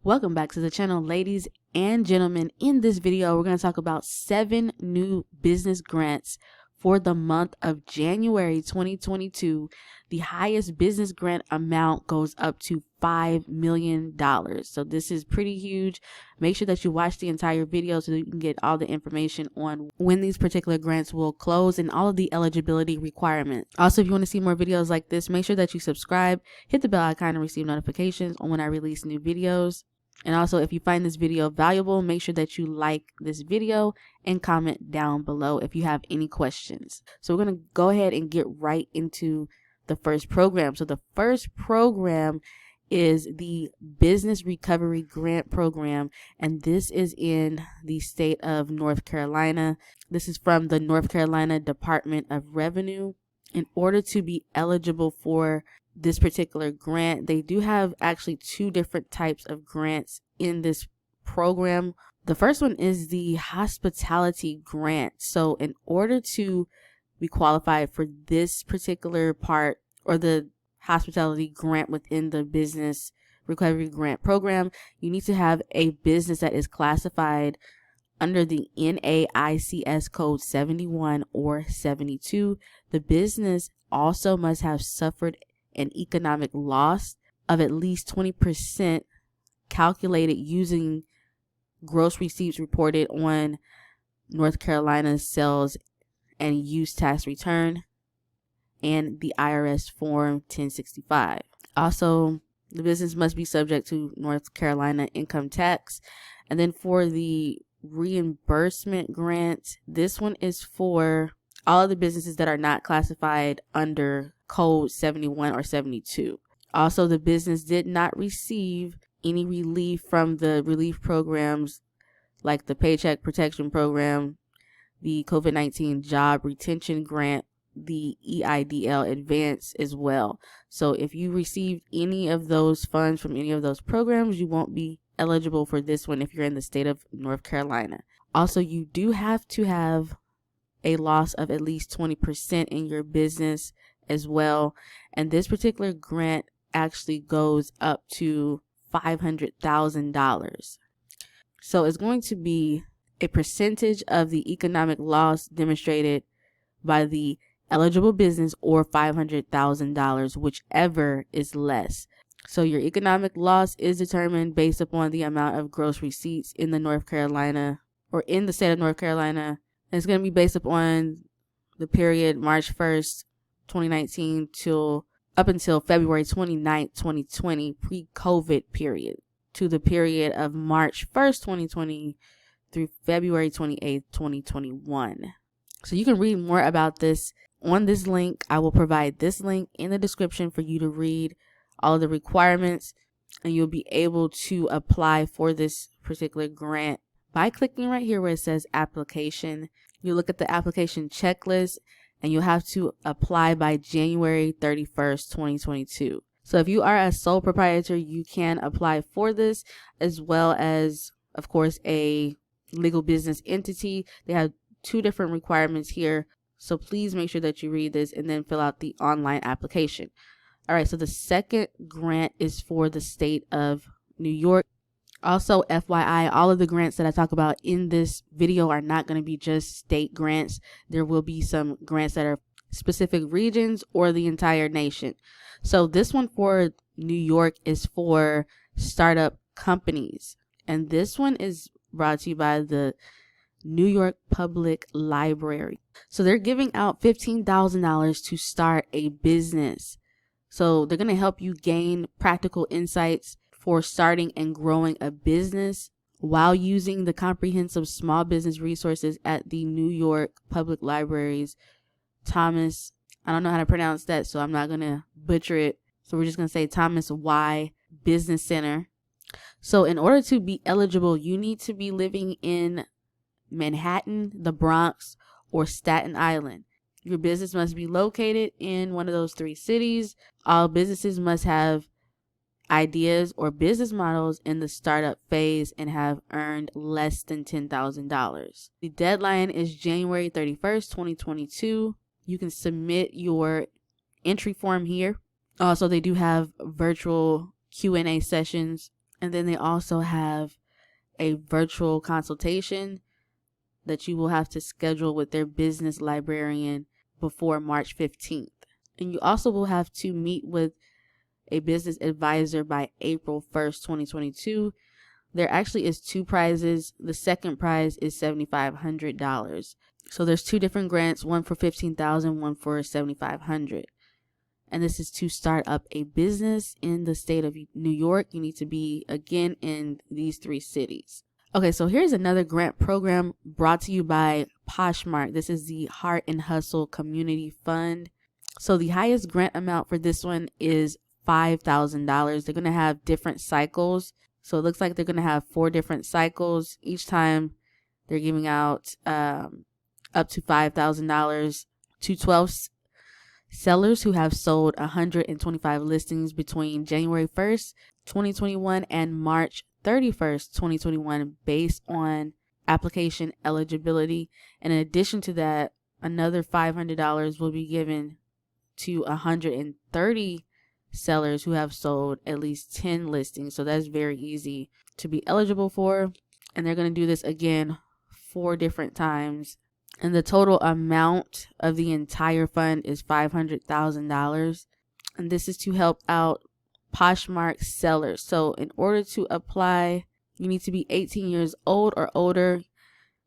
Welcome back to the channel, ladies and gentlemen. In this video, we're going to talk about 7 new business grants for the month of January 2022. The highest business grant amount goes up to $5 million. So this is pretty huge. Make sure that you watch the entire video so that you can get all the information on when these particular grants will close and all of the eligibility requirements. Also, if you want to see more videos like this, make sure that you subscribe, hit the bell icon and receive notifications on when I release new videos. And also, if you find this video valuable, make sure that you like this video and comment down below if you have any questions. So we're going to go ahead and get right into the first program. So the first program is the Business Recovery Grant Program, and this is in the state of North Carolina. This is from the North Carolina Department of Revenue. In order to be eligible for this particular grant, they do have actually 2 different types of grants in this program. The first one is the hospitality grant. So in order to be qualified for this particular part, or the hospitality grant within the Business Recovery Grant Program, you need to have a business that is classified under the NAICS code 71 or 72. The business also must have suffered an economic loss of at least 20% calculated using gross receipts reported on North Carolina's sales and use tax return and the IRS Form 1065. Also, the business must be subject to North Carolina income tax. And then for the reimbursement grant, this one is for all of the businesses that are not classified under code 71 or 72. Also, the business did not receive any relief from the relief programs like the Paycheck Protection Program, the COVID-19 Job Retention Grant, the EIDL Advance as well. So if you received any of those funds from any of those programs, you won't be eligible for this one if you're in the state of North Carolina. Also, you do have to have a loss of at least 20% in your business as well. And this particular grant actually goes up to $500,000. So it's going to be a percentage of the economic loss demonstrated by the eligible business or $500,000, whichever is less. So your economic loss is determined based upon the amount of gross receipts in the North Carolina or in the state of North Carolina. It's going to be based upon the period March 1st, 2019 up until February 29th, 2020, pre-COVID period, to the period of March 1st, 2020 through February 28th, 2021. So you can read more about this on this link. I will provide this link in the description for you to read all of the requirements, and you'll be able to apply for this particular grant by clicking right here where it says application. You look at the application checklist and you'll have to apply by January 31st, 2022. So if you are a sole proprietor, you can apply for this, as well as, of course, a legal business entity. They have 2 different requirements here. So please make sure that you read this and then fill out the online application. All right, so the second grant is for the state of New York. Also, FYI, all of the grants that I talk about in this video are not going to be just state grants. There will be some grants that are specific regions or the entire nation. So this one for New York is for startup companies. And this one is brought to you by the New York Public Library. So they're giving out $15,000 to start a business. So they're going to help you gain practical insights for starting and growing a business while using the comprehensive small business resources at the New York Public Library's Thomas, I don't know how to pronounce that, so I'm not going to butcher it. So we're just going to say Thomas Y Business Center. So in order to be eligible, you need to be living in Manhattan, the Bronx, or Staten Island. Your business must be located in one of those 3 cities. All businesses must have ideas or business models in the startup phase and have earned less than $10,000. The deadline is January 31st, 2022. You can submit your entry form here. Also, they do have virtual Q&A sessions And then they also have a virtual consultation that you will have to schedule with their business librarian before March 15th. And you also will have to meet with a business advisor by April 1st, 2022. There actually is 2 prizes. The second prize is $7,500. So there's 2 different grants, one for $15,000, one for $7,500. And this is to start up a business in the state of New York. You need to be, again, in these 3 cities. Okay, so here's another grant program brought to you by Poshmark. This is the Heart and Hustle Community Fund. So the highest grant amount for this one is $5,000. They're going to have different cycles. So it looks like they're going to have 4 different cycles. Each time they're giving out up to $5,000 to 12 sellers who have sold 125 listings between January 1st, 2021 and March 31st, 2021 based on application eligibility. And in addition to that, another $500 will be given to 130 sellers who have sold at least 10 listings. So that's very easy to be eligible for. And they're going to do this again 4 different times. And the total amount of the entire fund is $500,000. And this is to help out Poshmark sellers. So in order to apply, you need to be 18 years old or older.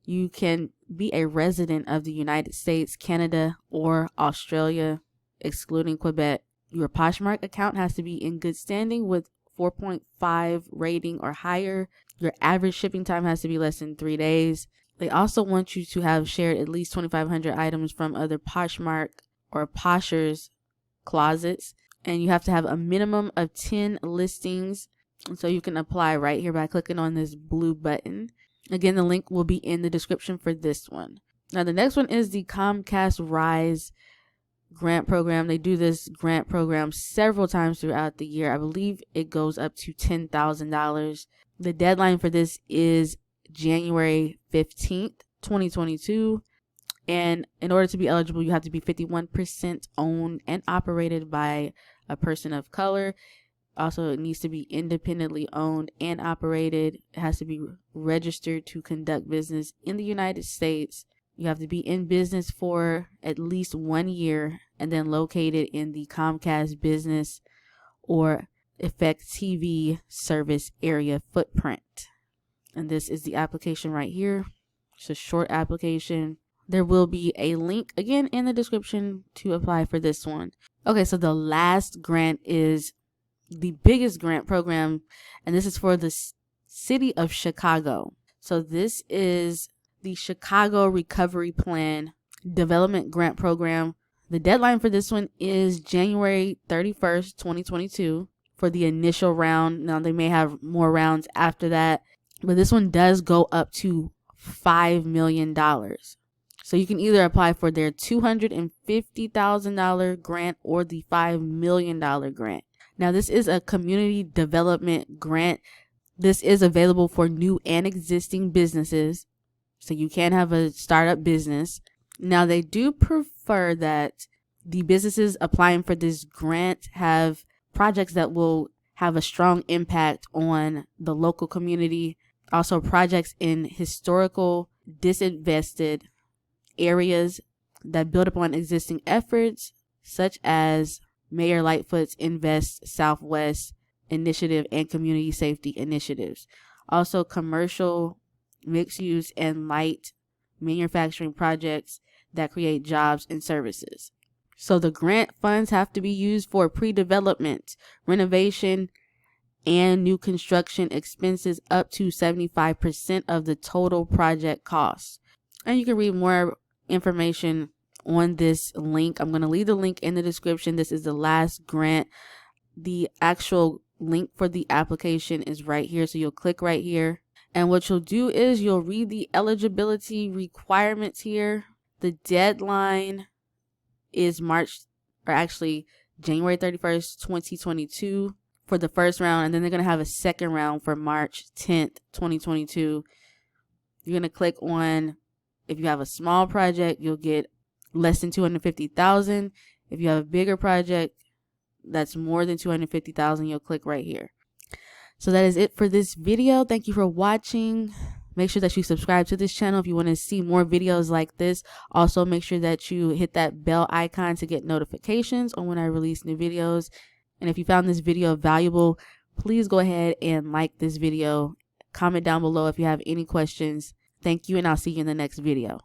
You can be a resident of the United States, Canada, or Australia, excluding Quebec. Your Poshmark account has to be in good standing with 4.5 rating or higher. Your average shipping time has to be less than 3 days. They also want you to have shared at least 2,500 items from other Poshmark or Poshers closets. And you have to have a minimum of 10 listings. And so you can apply right here by clicking on this blue button. Again, the link will be in the description for this one. Now, the next one is the Comcast Rise grant program. They do this grant program several times throughout the year. I believe it goes up to $10,000. The deadline for this is January 15th, 2022. And in order to be eligible, you have to be 51% owned and operated by a person of color. Also, it needs to be independently owned and operated. It has to be registered to conduct business in the United States. You have to be in business for at least 1 year and then located in the Comcast business or Effect TV service area footprint. And this is the application right here. It's a short application. There will be a link again in the description to apply for this one. Okay, so the last grant is the biggest grant program, and this is for the city of Chicago. So this is the Chicago Recovery Plan Development Grant Program. The deadline for this one is January 31st, 2022 for the initial round. Now they may have more rounds after that, but this one does go up to $5 million. So you can either apply for their $250,000 grant or the $5 million grant. Now, this is a community development grant. This is available for new and existing businesses. So you can have a startup business. Now, they do prefer that the businesses applying for this grant have projects that will have a strong impact on the local community. Also, projects in historical disinvested areas that build upon existing efforts, such as Mayor Lightfoot's Invest Southwest initiative and community safety initiatives. Also, commercial, mixed use, and light manufacturing projects that create jobs and services. So the grant funds have to be used for pre-development, renovation, and new construction expenses up to 75% of the total project costs. And you can read more information on this link. I'm going to leave the link in the description. This is the last grant. The actual link for the application is right here. So you'll click right here. And what you'll do is you'll read the eligibility requirements here. The deadline is January 31st, 2022 for the first round. And then they're going to have a second round for March 10th, 2022. You're going to click on, if you have a small project, you'll get less than $250,000. If you have a bigger project that's more than $250,000, you'll click right here. So that is it for this video. Thank you for watching. Make sure that you subscribe to this channel if you want to see more videos like this. Also, make sure that you hit that bell icon to get notifications on when I release new videos. And if you found this video valuable, please go ahead and like this video. Comment down below if you have any questions. Thank you, and I'll see you in the next video.